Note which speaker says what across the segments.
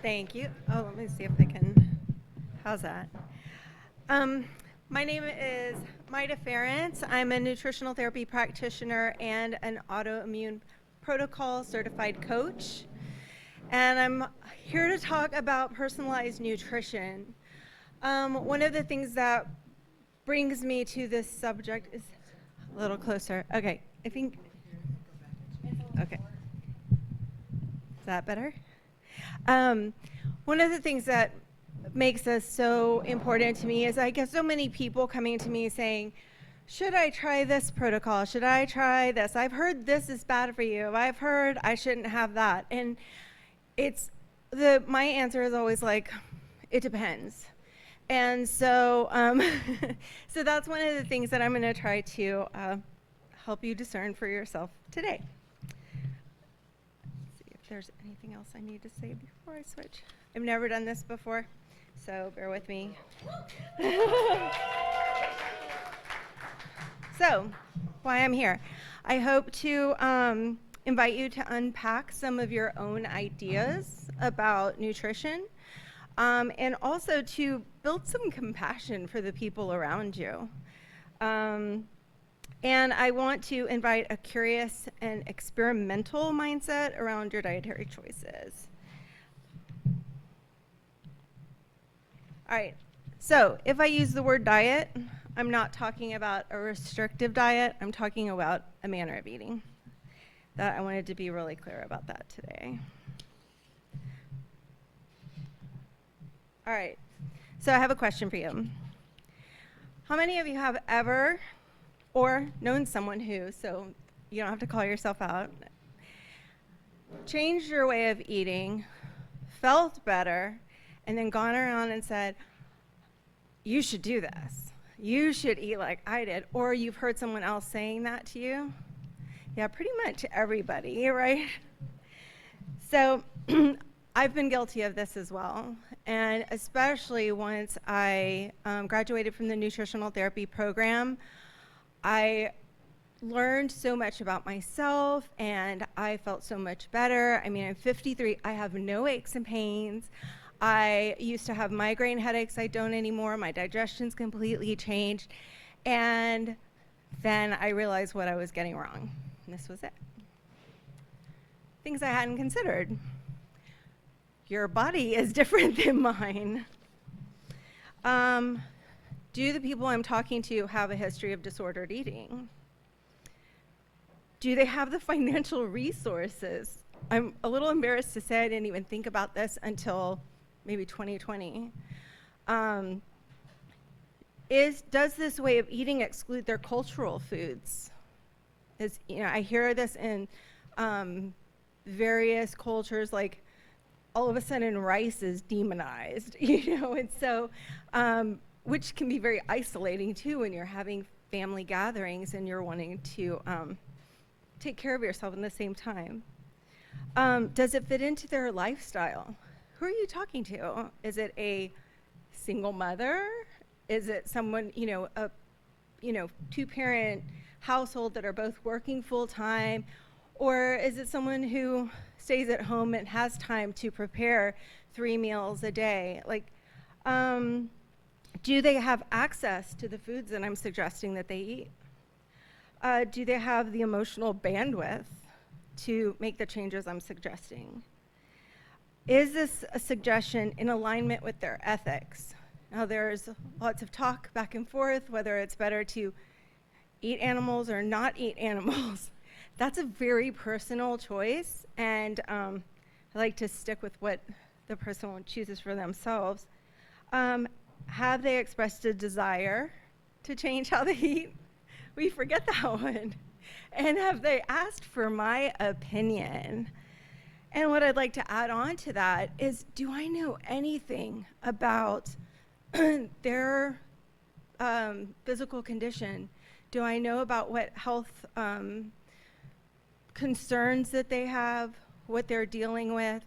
Speaker 1: Thank you. Oh, let me see if they can. How's that? My name is Maida Ference. I'm a nutritional therapy practitioner and an autoimmune protocol certified coach. And I'm here to talk about personalized nutrition. One of the things that brings me to this subject is a little closer. Okay, I think. Okay. Is that better? One of the things that makes this so important to me is I get so many people coming to me saying, should I try this protocol? Should I try this? I've heard this is bad for you. I've heard I shouldn't have that. And my answer is always like, it depends. And so, so that's one of the things that I'm going to try to help you discern for yourself today. There's anything else I need to say before I switch? I've never done this before, so bear with me. So, why I'm here. I hope to invite you to unpack some of your own ideas about nutrition, and also to build some compassion for the people around you. And I want to invite a curious and experimental mindset around your dietary choices. All right, so if I use the word diet, I'm not talking about a restrictive diet, I'm talking about a manner of eating. I wanted to be really clear about that today. All right, so I have a question for you. How many of you have ever or known someone who, so you don't have to call yourself out, changed your way of eating, felt better, and then gone around and said, you should do this. You should eat like I did. Or you've heard someone else saying that to you? Yeah, pretty much everybody, right? So I've been guilty of this as well. And especially once I graduated from the nutritional therapy program, I learned so much about myself and I felt so much better. I mean, I'm 53, I have no aches and pains. I used to have migraine headaches, I don't anymore. My digestion's completely changed. And then I realized what I was getting wrong. And this was it. Things I hadn't considered. Your body is different than mine. Do the people I'm talking to have a history of disordered eating? Do they have the financial resources? I'm a little embarrassed to say I didn't even think about this until maybe 2020. Does this way of eating exclude their cultural foods? I hear this in various cultures, like all of a sudden rice is demonized, and so, which can be very isolating too when you're having family gatherings and you're wanting to take care of yourself at the same time. Does it fit into their lifestyle? Who are you talking to? Is it a single mother? Is it someone, a two-parent household that are both working full-time? Or is it someone who stays at home and has time to prepare 3 meals a day? Do they have access to the foods that I'm suggesting that they eat? Do they have the emotional bandwidth to make the changes I'm suggesting? Is this a suggestion in alignment with their ethics? Now, there's lots of talk back and forth whether it's better to eat animals or not eat animals. That's a very personal choice, and I like to stick with what the person chooses for themselves. Have they expressed a desire to change how they eat? We forget that one. And have they asked for my opinion? And what I'd like to add on to that is, do I know anything about their physical condition? Do I know about what health concerns that they have, what they're dealing with?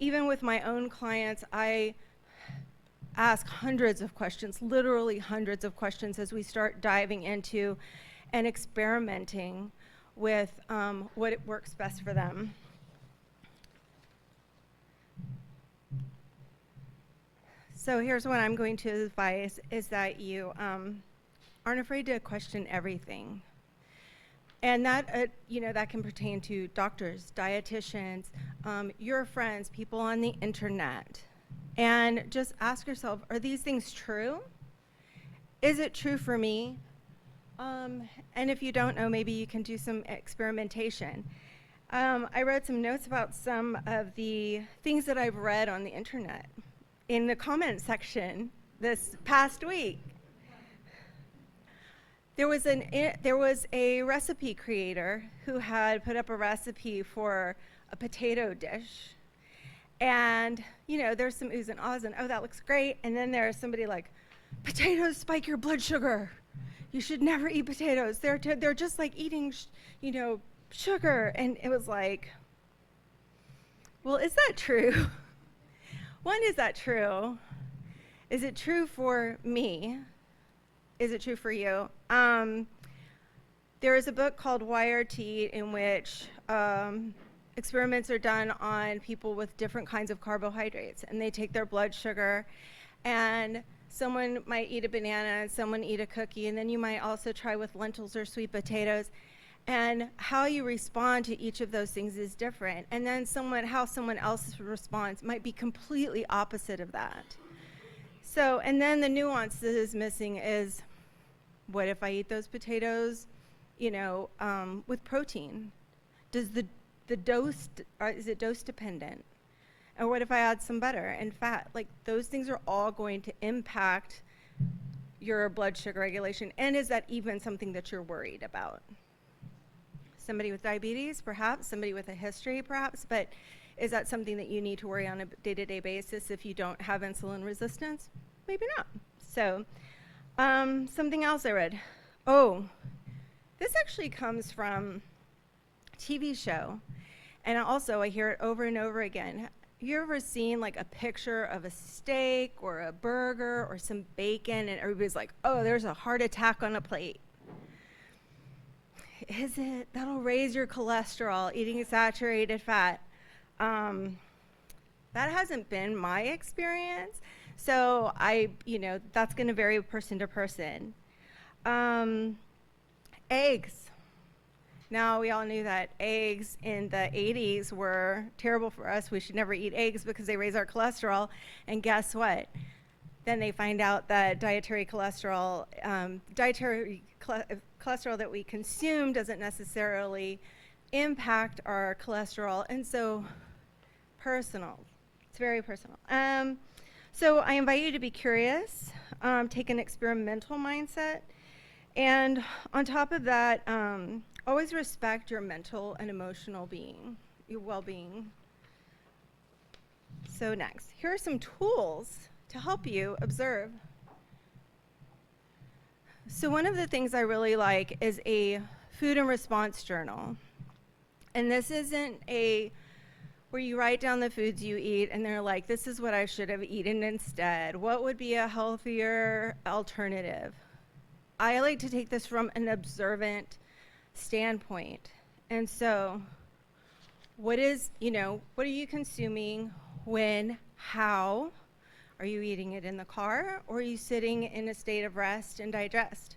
Speaker 1: Even with my own clients, I ask hundreds of questions, literally hundreds of questions, as we start diving into and experimenting with what it works best for them. So here's what I'm going to advise, is that you aren't afraid to question everything. And that, that can pertain to doctors, dietitians, your friends, people on the internet. And just ask yourself, are these things true? Is it true for me? And if you don't know, maybe you can do some experimentation. I wrote some notes about some of the things that I've read on the internet in the comment section this past week. There was a recipe creator who had put up a recipe for a potato dish. And, there's some oohs and ahs and, oh, that looks great. And then there's somebody like, potatoes spike your blood sugar. You should never eat potatoes. They're just like eating, sugar. And it was like, well, is that true? One, is that true? Is it true for me? Is it true for you? There is a book called Wired to Eat in which experiments are done on people with different kinds of carbohydrates, and they take their blood sugar, and someone might eat a banana and someone eat a cookie, and then you might also try with lentils or sweet potatoes, and how you respond to each of those things is different, and then how someone else's response might be completely opposite of that. So, and then the nuance that is missing is, what if I eat those potatoes, with protein? Does the dose, is it dose dependent? Or what if I add some butter and fat? Like, those things are all going to impact your blood sugar regulation. And is that even something that you're worried about? Somebody with diabetes, perhaps. Somebody with a history, perhaps. But is that something that you need to worry on a day-to-day basis if you don't have insulin resistance? Maybe not. So, something else I read. Oh, this actually comes from a TV show. And also, I hear it over and over again. You ever seen like a picture of a steak or a burger or some bacon, and everybody's like, oh, there's a heart attack on a plate? Is it? That'll raise your cholesterol, eating saturated fat. That hasn't been my experience. So that's going to vary person to person. Eggs. Now, we all knew that eggs in the 80s were terrible for us. We should never eat eggs because they raise our cholesterol. And guess what? Then they find out that dietary cholesterol that we consume doesn't necessarily impact our cholesterol. And so, personal. It's very personal. So I invite you to be curious, take an experimental mindset, and on top of that, always respect your mental and emotional being, your well-being. So next, here are some tools to help you observe. So one of the things I really like is a food and response journal. And this isn't where you write down the foods you eat and they're like, this is what I should have eaten instead. What would be a healthier alternative? I like to take this from an observant standpoint. And so what are you consuming, when, how? Are you eating it in the car, or are you sitting in a state of rest and digest?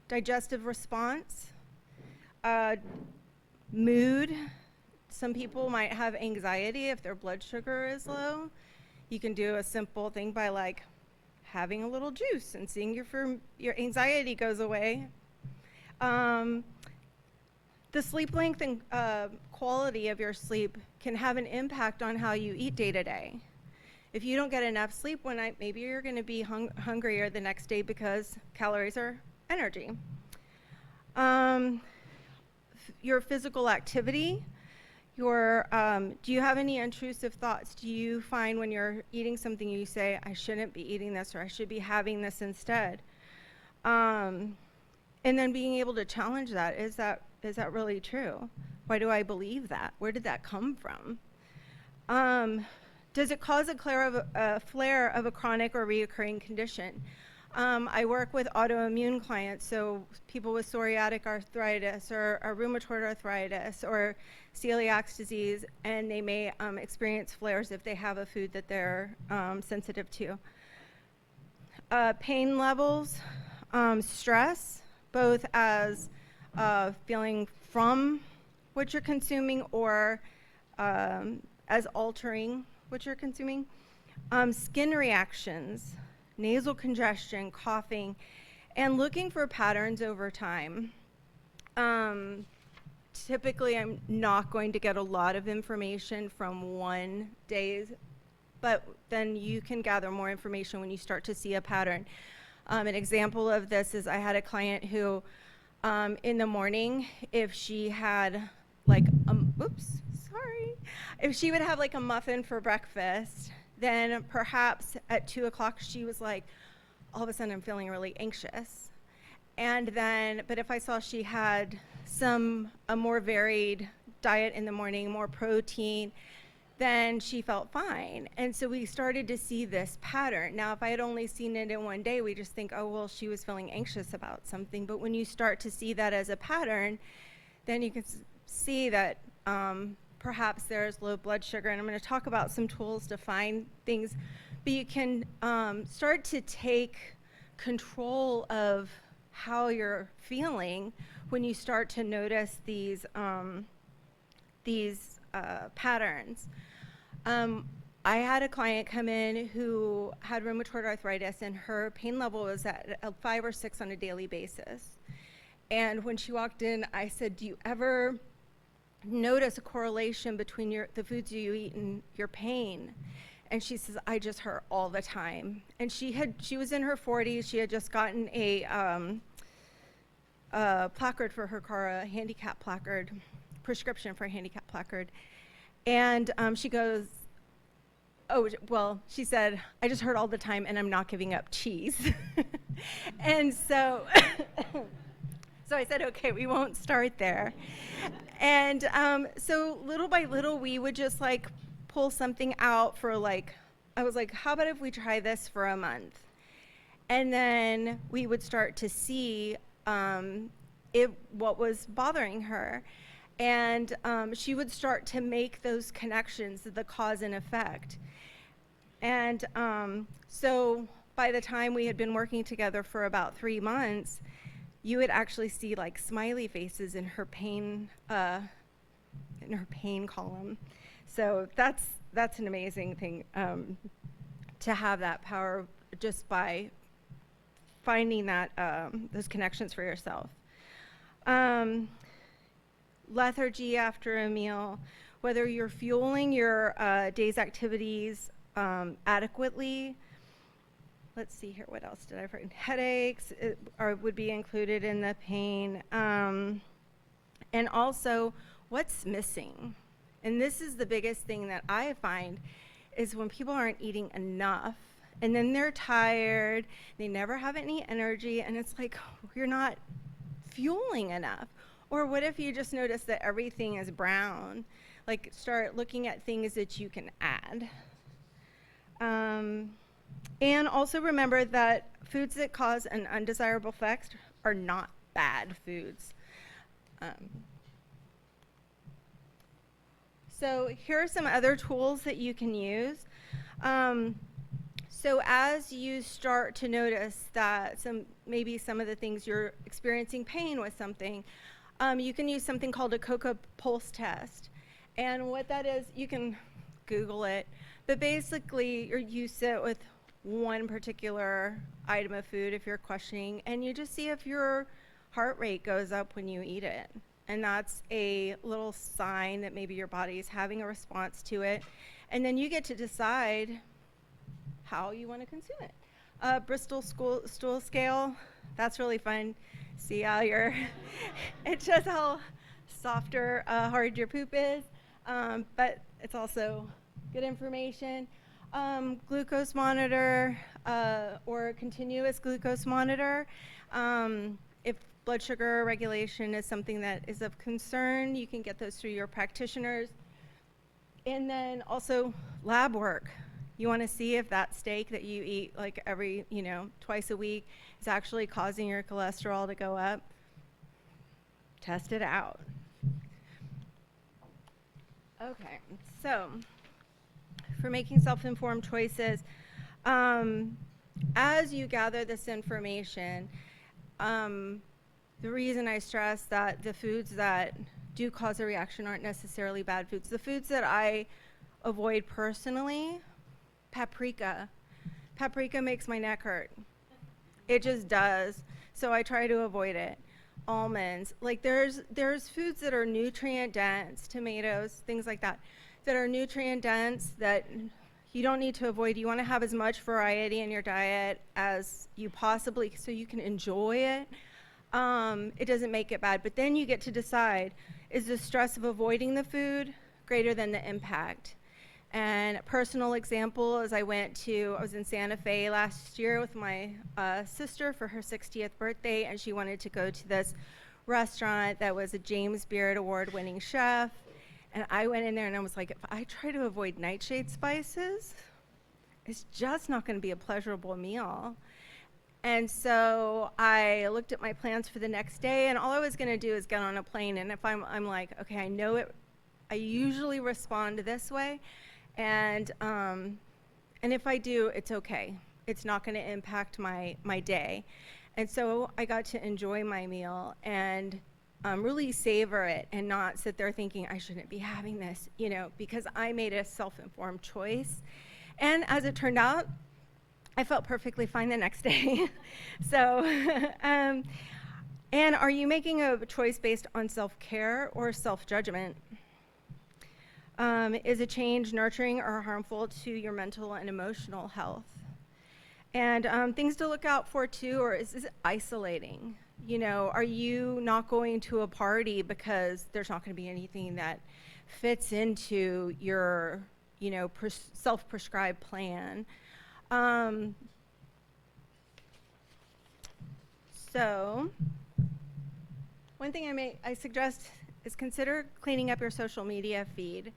Speaker 1: Digestive response, mood. Some people might have anxiety if their blood sugar is low. You can do a simple thing by like having a little juice and seeing your anxiety goes away. The sleep length and quality of your sleep can have an impact on how you eat day to day. If you don't get enough sleep one night, maybe you're going to be hungrier the next day because calories are energy. Your physical activity, do you have any intrusive thoughts? Do you find when you're eating something you say, I shouldn't be eating this, or I should be having this instead? And then being able to challenge that, is that really true? Why do I believe that? Where did that come from? Does it cause a flare of a chronic or reoccurring condition? I work with autoimmune clients, so people with psoriatic arthritis or rheumatoid arthritis or celiac disease, and they may experience flares if they have a food that they're sensitive to. Pain levels, stress, both as feeling from what you're consuming or as altering what you're consuming. Skin reactions, nasal congestion, coughing, and looking for patterns over time. Typically, I'm not going to get a lot of information from one day, but then you can gather more information when you start to see a pattern. An example of this is I had a client who, in the morning, if she had like, if she would have like a muffin for breakfast, then perhaps at 2 o'clock she was like, all of a sudden I'm feeling really anxious. And then, but if I saw she had a more varied diet in the morning, more protein, then she felt fine. And so we started to see this pattern. Now, if I had only seen it in one day, we just think, oh, well, she was feeling anxious about something. But when you start to see that as a pattern, then you can see that perhaps there's low blood sugar. And I'm going to talk about some tools to find things. But you can start to take control of how you're feeling when you start to notice these patterns. I had a client come in who had rheumatoid arthritis, and her pain level was at a 5 or 6 on a daily basis. And when she walked in, I said, do you ever notice a correlation between the foods you eat and your pain? And she says, I just hurt all the time. And she was in her 40s. She had just gotten a placard for her car, a handicap placard, prescription for a handicap placard. And she goes, oh, well, she said, I just hurt all the time and I'm not giving up cheese. And so, so I said, okay, we won't start there. And so little by little, we would just like pull something out for like, I was like, how about if we try this for a month? And then we would start to see what was bothering her. And she would start to make those connections, the cause and effect. And so by the time we had been working together for about 3 months, you would actually see like smiley faces in her pain column. So that's an amazing thing to have that power just by finding that those connections for yourself. Lethargy after a meal, whether you're fueling your day's activities adequately. Let's see here, what else did I write? Headaches would be included in the pain. And also, what's missing? And this is the biggest thing that I find is when people aren't eating enough, and then they're tired, they never have any energy, and it's like, you're not fueling enough. Or what if you just notice that everything is brown? Like, start looking at things that you can add. And also remember that foods that cause an undesirable effect are not bad foods. So here are some other tools that you can use. So as you start to notice that maybe some of the things you're experiencing pain with something, you can use something called a cocoa pulse test. And what that is, you can Google it, but basically you sit with one particular item of food if you're questioning, and you just see if your heart rate goes up when you eat it. And that's a little sign that maybe your body is having a response to it. And then you get to decide how you want to consume it. Bristol stool scale, that's really fun. See how it shows how soft or hard your poop is, but it's also good information. Glucose monitor or continuous glucose monitor. If blood sugar regulation is something that is of concern, you can get those through your practitioners. And then also lab work. You want to see if that steak that you eat like every, twice a week is actually causing your cholesterol to go up? Test it out. Okay, so for making self-informed choices, as you gather this information, the reason I stress that the foods that do cause a reaction aren't necessarily bad foods. The foods that I avoid personally, paprika. Paprika makes my neck hurt. It just does. So I try to avoid it. Almonds, like there's foods that are nutrient dense, tomatoes, things like that are nutrient dense that you don't need to avoid. You want to have as much variety in your diet as you possibly, so you can enjoy it. It doesn't make it bad, but then you get to decide, is the stress of avoiding the food greater than the impact? And a personal example is I was in Santa Fe last year with my sister for her 60th birthday, and she wanted to go to this restaurant that was a James Beard award-winning chef. And I went in there and I was like, if I try to avoid nightshade spices, it's just not going to be a pleasurable meal. And so I looked at my plans for the next day, and all I was going to do is get on a plane. And if I'm like, okay, I know it, I usually respond this way. And if I do, it's okay. It's not going to impact my day. And so I got to enjoy my meal and really savor it and not sit there thinking I shouldn't be having this, because I made a self-informed choice. And as it turned out, I felt perfectly fine the next day. So, and are you making a choice based on self-care or self-judgment? Is a change nurturing or harmful to your mental and emotional health? And things to look out for too, or is it isolating? Are you not going to a party because there's not going to be anything that fits into your, self-prescribed plan? So one thing I suggest is consider cleaning up your social media feed.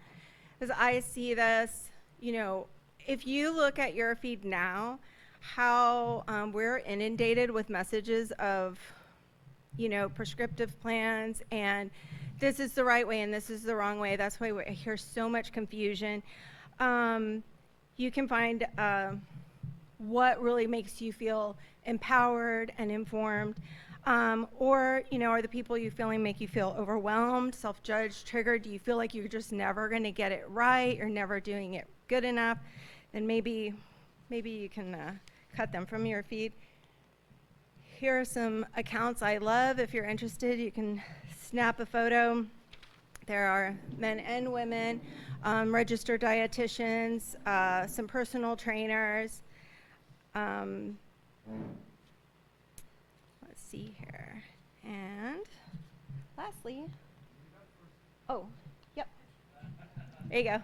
Speaker 1: Because I see this, if you look at your feed now, how we're inundated with messages of, prescriptive plans, and this is the right way and this is the wrong way. That's why I hear so much confusion. You can find what really makes you feel empowered and informed. Or, are the people you feeling make you feel overwhelmed, self-judged, triggered? Do you feel like you're just never going to get it right? You're never doing it good enough? Then maybe you can cut them from your feed. Here are some accounts I love. If you're interested, you can snap a photo. There are men and women, registered dietitians, some personal trainers. Let's see here. And lastly, oh, yep. There you go.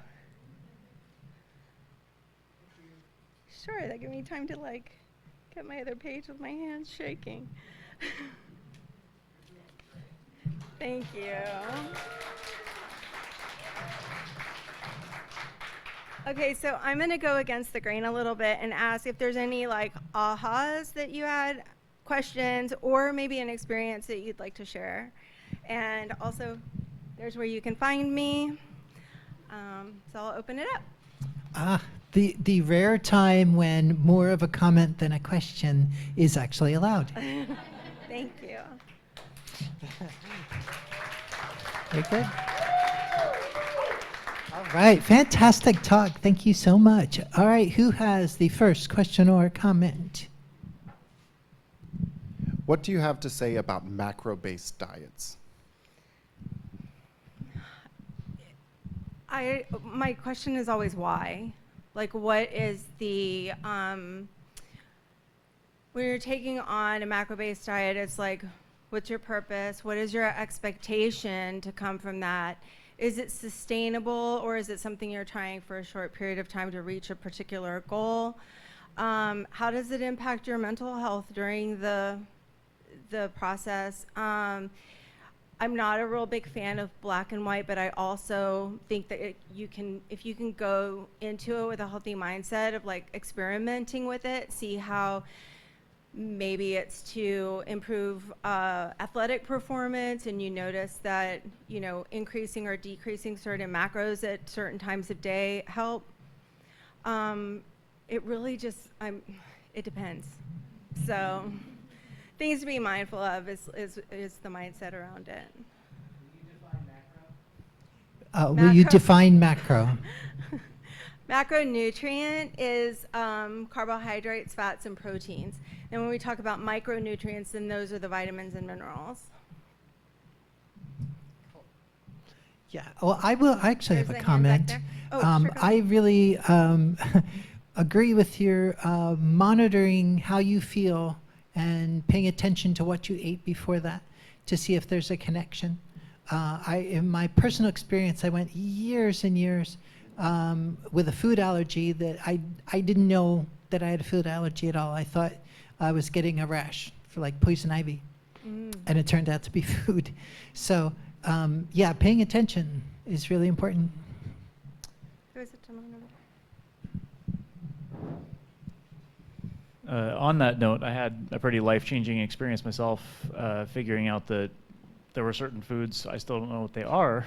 Speaker 1: Sure, that gave me time to get my other page with my hands shaking. Thank you. Okay, so I'm going to go against the grain a little bit and ask if there's any ahas that you had, questions, or maybe an experience that you'd like to share. And also, there's where you can find me. So I'll open it up.
Speaker 2: The rare time when more of a comment than a question is actually allowed.
Speaker 1: Thank you.
Speaker 2: Very good. All right, fantastic talk. Thank you so much. All right, who has the first question or comment?
Speaker 3: What do you have to say about macro-based diets?
Speaker 1: My question is always why. What is the, when you're taking on a macro-based diet, it's what's your purpose? What is your expectation to come from that? Is it sustainable, or is it something you're trying for a short period of time to reach a particular goal? How does it impact your mental health during the process? I'm not a real big fan of black and white, but I also think that if you can go into it with a healthy mindset of like experimenting with it, see how maybe it's to improve athletic performance, and you notice that, you know, increasing or decreasing certain macros at certain times of day help. It really just, it depends. So things to be mindful of is the mindset around it.
Speaker 2: Will you define macro?
Speaker 1: Macronutrient is carbohydrates, fats, and proteins. And when we talk about micronutrients, then those are the vitamins and minerals.
Speaker 2: Yeah, well, I actually
Speaker 1: There's
Speaker 2: have
Speaker 1: a
Speaker 2: a
Speaker 1: hand back
Speaker 2: comment.
Speaker 1: there. Oh, sure, go
Speaker 2: I
Speaker 1: ahead.
Speaker 2: really agree with your monitoring how you feel and paying attention to what you ate before that to see if there's a connection. In my personal experience, I went years and years with a food allergy that I didn't know that I had a food allergy at all. I thought I was getting a rash for like poison ivy, and it turned out to be food. So yeah, paying attention is really important.
Speaker 1: Who is it, gentleman over
Speaker 4: On that note, I had a pretty life-changing experience myself, figuring out that there were certain foods, I still don't know what they are,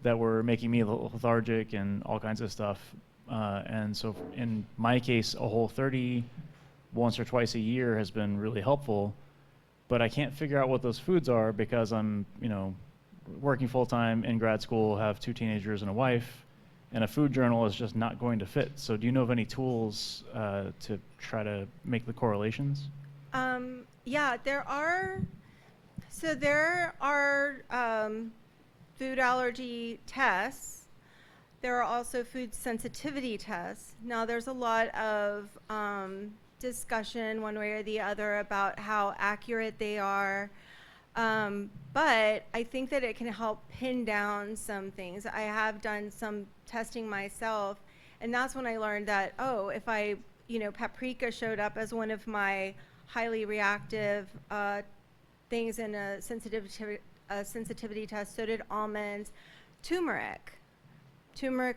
Speaker 4: that were making me lethargic and all kinds of stuff. And so in my case, a Whole30 once or twice a year has been really helpful, but I can't figure out what those foods are because I'm, you know, working full-time in grad school, have 2 teenagers and a wife, and a food journal is just not going to fit. So do you know of any tools to try to make the correlations?
Speaker 1: Yeah, there are. So there are food allergy tests. There are also food sensitivity tests. Now, there's a lot of discussion one way or the other about how accurate they are. But I think that it can help pin down some things. I have done some testing myself, and that's when I learned that, oh, if paprika showed up as one of my highly reactive things in a sensitivity test, so did almonds. Turmeric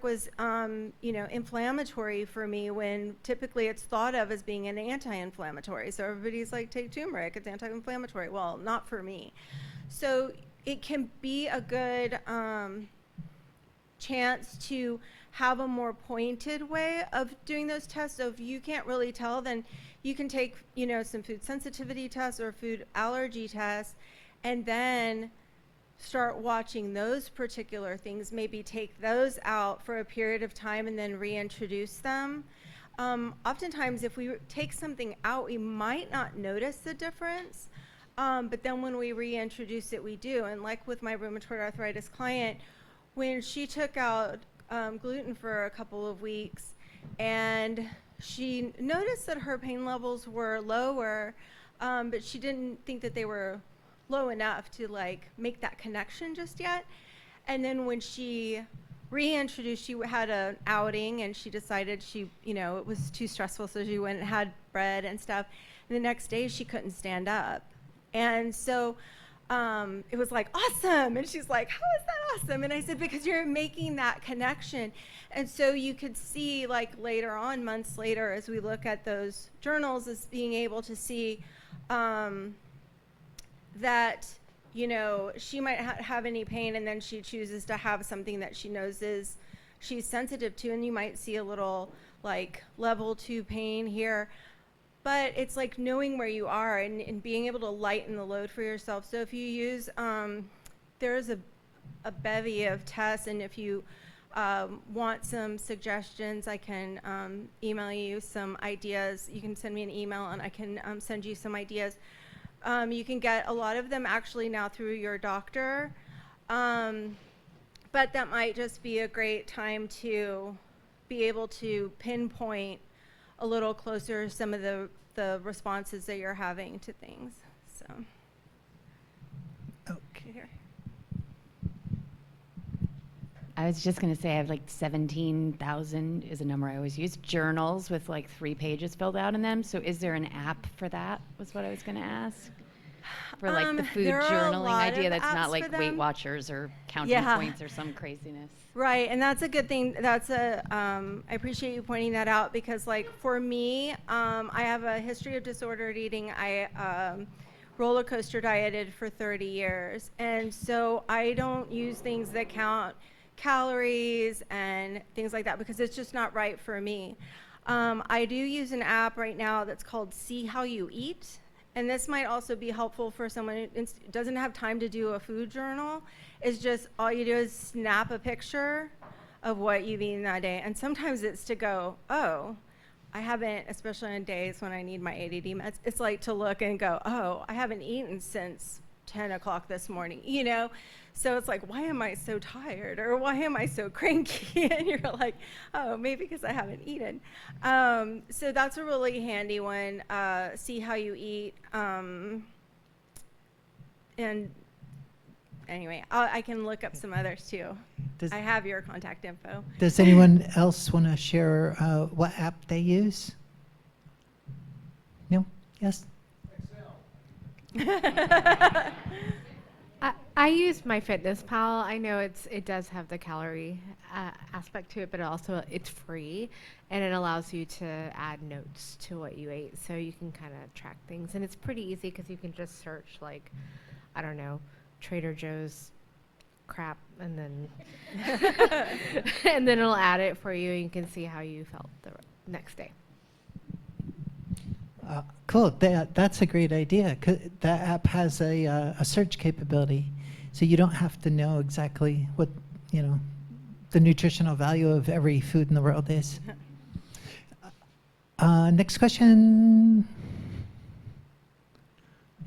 Speaker 1: was, inflammatory for me when typically it's thought of as being an anti-inflammatory. So everybody's like, take turmeric, it's anti-inflammatory. Well, not for me. So it can be a good chance to have a more pointed way of doing those tests. So if you can't really tell, then you can take, some food sensitivity tests or food allergy tests, and then start watching those particular things, maybe take those out for a period of time and then reintroduce them. Oftentimes, if we take something out, we might not notice the difference, but then when we reintroduce it, we do. And like with my rheumatoid arthritis client, when she took out gluten for a couple of weeks, and she noticed that her pain levels were lower, but she didn't think that they were low enough to like make that connection just yet. And then when she reintroduced, she had an outing and she decided it was too stressful, so she went and had bread and stuff. And the next day she couldn't stand up. And so it was like, awesome. And she's like, how is that awesome? And I said, because you're making that connection. And so you could see like later on, months later, as we look at those journals, as being able to see that, she might have any pain, and then she chooses to have something that she knows she's sensitive to, and you might see a little like level 2 pain here. But it's like knowing where you are and being able to lighten the load for yourself. So if you use, there's a bevy of tests, and if you want some suggestions, I can email you some ideas. You can send me an email and I can send you some ideas. You can get a lot of them actually now through your doctor, but that might just be a great time to be able to pinpoint a little closer some of the responses that you're having to things. So.
Speaker 2: Okay.
Speaker 1: Here.
Speaker 5: I was just going to say I have like 17,000 is a number I always use, journals with like 3 pages filled out in them. So is there an app for that, was what I was going to ask. For like the food
Speaker 1: There are a
Speaker 5: journaling
Speaker 1: lot
Speaker 5: idea
Speaker 1: of
Speaker 5: that's not
Speaker 1: apps
Speaker 5: like
Speaker 1: for
Speaker 5: Weight
Speaker 1: them.
Speaker 5: Watchers or counting
Speaker 1: Yeah.
Speaker 5: points or some craziness.
Speaker 1: Right, and that's a good thing. I appreciate you pointing that out because, like, for me, I have a history of disordered eating. I roller coaster dieted for 30 years, and so I don't use things that count calories and things like that because it's just not right for me. I do use an app right now that's called See How You Eat. And this might also be helpful for someone who doesn't have time to do a food journal. It's just all you do is snap a picture of what you've eaten that day. And sometimes it's to go, oh, I haven't, especially on days when I need my ADD meds, it's like to look and go, oh, I haven't eaten since 10 o'clock this morning, you know? So it's like, why am I so tired? Or why am I so cranky? And you're like, oh, maybe because I haven't eaten. So that's a really handy one. See How You Eat. And anyway, I can look up some others too.
Speaker 2: Does,
Speaker 1: I have your contact info.
Speaker 2: does anyone else want to share what app they use? No? Yes?
Speaker 6: I use MyFitnessPal. I know it does have the calorie aspect to it, but also it's free, and it allows you to add notes to what you ate, so you can kind of track things. And it's pretty easy because you can just search, like, I don't know, Trader Joe's crap, and then and then it'll add it for you, and you can see how you felt the next day.
Speaker 2: Cool. That's a great idea. That app has a search capability, so you don't have to know exactly what, you know, the nutritional value of every food in the world is. Next question.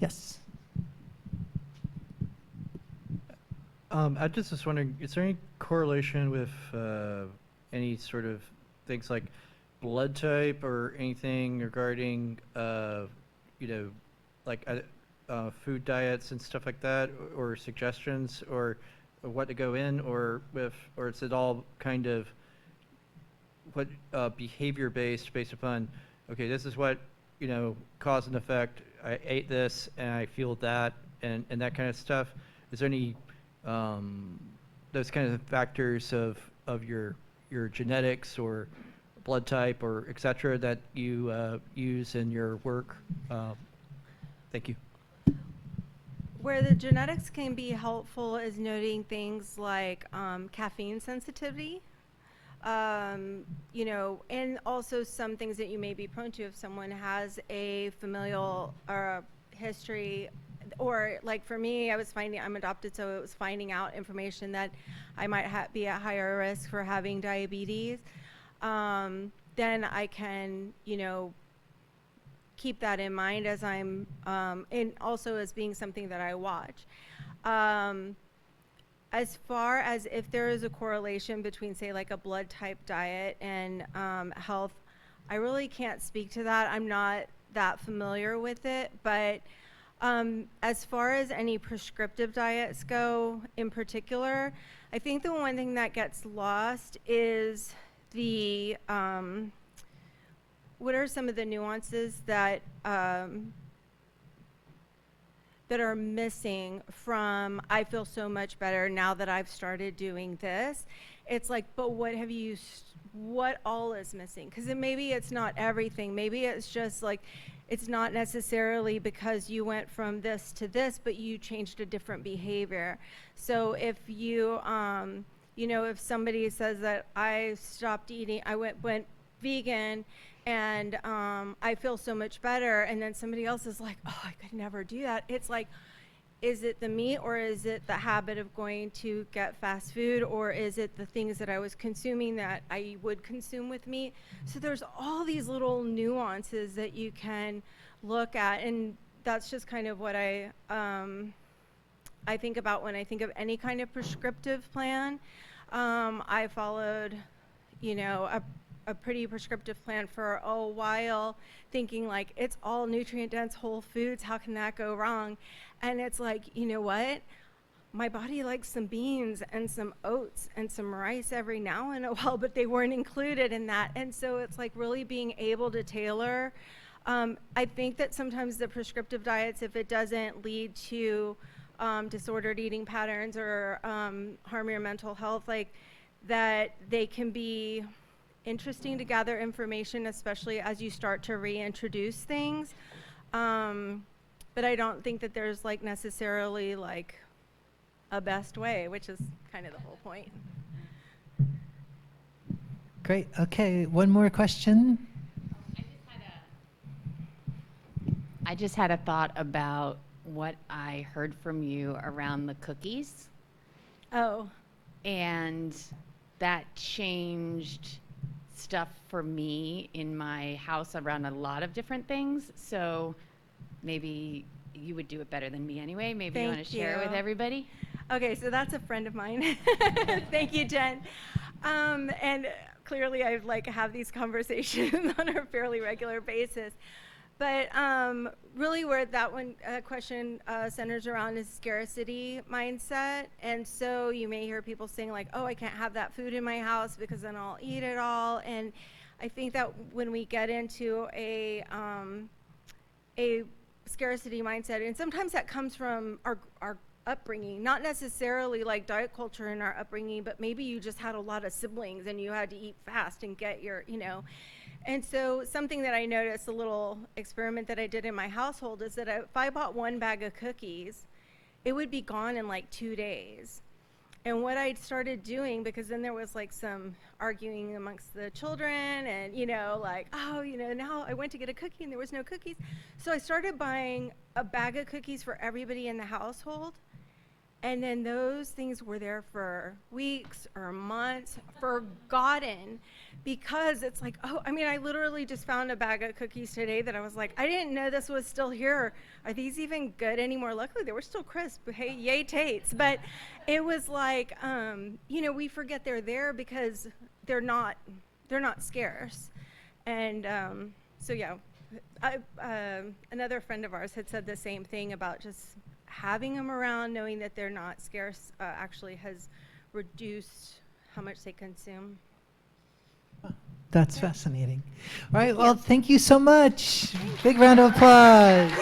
Speaker 2: Yes.
Speaker 7: I just was wondering, is there any correlation with any sort of things like blood type or anything regarding, you know, like food diets and stuff like that, or suggestions, or what to go in, or is it all kind of what behavior based upon, okay, this is what, you know, cause and effect. I ate this and I feel that, and that kind of stuff. Is there any those kind of factors of your genetics or blood type or et cetera that you use in your work? Thank you.
Speaker 1: Where the genetics can be helpful is noting things like caffeine sensitivity, you know, and also some things that you may be prone to if someone has a familial history. Or like for me, I'm adopted, so it was finding out information that I might be at higher risk for having diabetes. Then I can, you know, keep that in mind as I'm, and also as being something that I watch. As far as if there is a correlation between, say, like a blood type diet and health, I really can't speak to that. I'm not that familiar with it, but as far as any prescriptive diets go in particular, I think the one thing that gets lost is the, what are some of the nuances that that are missing from I feel so much better now that I've started doing this. It's like, but what all is missing? Because maybe it's not everything. Maybe it's just like, it's not necessarily because you went from this to this, but you changed a different behavior. So if you, you know, if somebody says that I stopped eating, I went vegan, and I feel so much better, and then somebody else is like, oh, I could never do that. It's like, is it the meat, or is it the habit of going to get fast food, or is it the things that I was consuming that I would consume with meat? So there's all these little nuances that you can look at, and that's just kind of what I think about when I think of any kind of prescriptive plan. I followed, you know, a pretty prescriptive plan for a while, thinking like it's all nutrient dense whole foods, how can that go wrong? And it's like, you know what, my body likes some beans and some oats and some rice every now and a while, but they weren't included in that. And so it's like really being able to tailor I think that sometimes the prescriptive diets, if it doesn't lead to disordered eating patterns or harm your mental health, like that they can be interesting to gather information, especially as you start to reintroduce things. But I don't think that there's like necessarily like a best way, which is kind of the whole point.
Speaker 2: Great. Okay, one more question.
Speaker 5: I just had a thought about what I heard from you around the cookies,
Speaker 1: Oh,
Speaker 5: and that changed stuff for me in my house around a lot of different things. So maybe you would do it better than me anyway. Maybe you want to
Speaker 1: Thank
Speaker 5: share it with
Speaker 1: you.
Speaker 5: everybody?
Speaker 1: okay, so that's a friend of mine. Thank you, Jen. And clearly I like have these conversations on a fairly regular basis. But really where that one question centers around is scarcity mindset. And so you may hear people saying like, oh, I can't have that food in my house because then I'll eat it all. And I think that when we get into a scarcity mindset, and sometimes that comes from our upbringing, not necessarily like diet culture in our upbringing, but maybe you just had a lot of siblings and you had to eat fast and get your, And so something that I noticed, a little experiment that I did in my household, is that if I bought one bag of cookies, it would be gone in like 2 days. And what I started doing, because then there was like some arguing amongst the children and, like, oh, now I went to get a cookie and there was no cookies. So I started buying a bag of cookies for everybody in the household. And then those things were there for weeks or months, forgotten, because it's like, oh, I literally just found a bag of cookies today that I was like, I didn't know this was still here. Are these even good anymore? Luckily, they were still crisp. Hey, yay, Tates. But it was like, we forget they're there because they're not scarce. And so, yeah, another friend of ours had said the same thing about just having them around, knowing that they're not scarce, actually has reduced how much they consume.
Speaker 2: That's fascinating. All right, well, thank you so much. Big round of applause.